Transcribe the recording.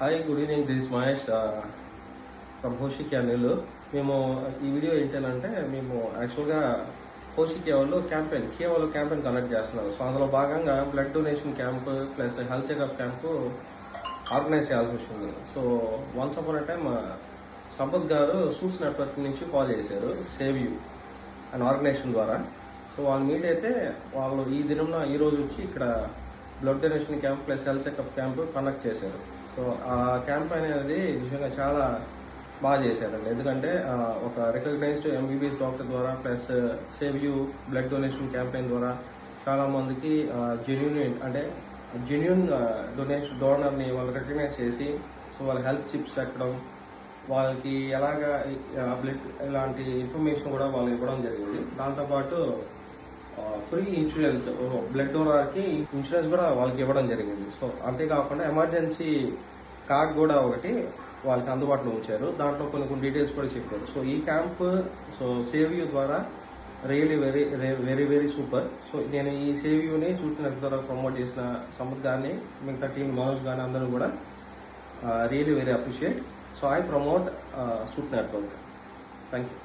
Hi, good evening. This Mahesh from హోషికియా నెల్లూరు. మేము ఈ వీడియో ఏంటంటే మేము యాక్చువల్గా హోషికియా వాళ్ళు క్యాంపెయిన్ కండక్ట్ చేస్తున్నారు. సో అందులో భాగంగా blood donation camp plus health checkup camp organise చేయాల్సి వచ్చింది. So once upon a time Sampath గారు సూట్స్ నెట్వర్క్ నుంచి కాల్ చేశారు, సేవ్ యూ అండ్ ఆర్గనైజేషన్ ద్వారా. సో వాళ్ళు మీట్ అయితే వాళ్ళు ఈ రోజు వచ్చి ఇక్కడ blood donation camp plus health checkup camp conduct చేశారు. సో ఆ క్యాంప్ అనేది నిజంగా చాలా బాగా చేశారండి. ఎందుకంటే ఒక రికగ్నైజ్డ్ ఎంబీబీఎస్ డాక్టర్ ద్వారా plus save you blood donation campaign ద్వారా చాలా మందికి జెన్యూన్ డోనర్ని వాళ్ళు రికగ్నైజ్ చేసి సో వాళ్ళ హెల్త్ చిప్స్ ఎక్కడం, వాళ్ళకి ఎలాగా బ్లడ్ ఇలాంటి ఇన్ఫర్మేషన్ కూడా వాళ్ళు ఇవ్వడం జరిగింది. దాంతోపాటు ఫ్రీ ఇన్సూరెన్స్, బ్లడ్ డోనర్కి ఇన్సూరెన్స్ కూడా వాళ్ళకి ఇవ్వడం జరిగింది. సో అంతేకాకుండా ఎమర్జెన్సీ కార్డ్ కూడా ఒకటి వాళ్ళకి అందుబాటులో ఉంచారు. దాంట్లో కొన్ని డీటెయిల్స్ కూడా చెప్పారు. సో ఈ క్యాంప్ సేవ్ యూ ద్వారా really very very very super. So నేను ఈ సేవ్ యూని సూచన ద్వారా ప్రమోట్ చేసిన సంపత్ గారిని, మిగతా టీం మనోజ్ గారిని అందరూ కూడా really very appreciate. So I promote suit network. Thank you.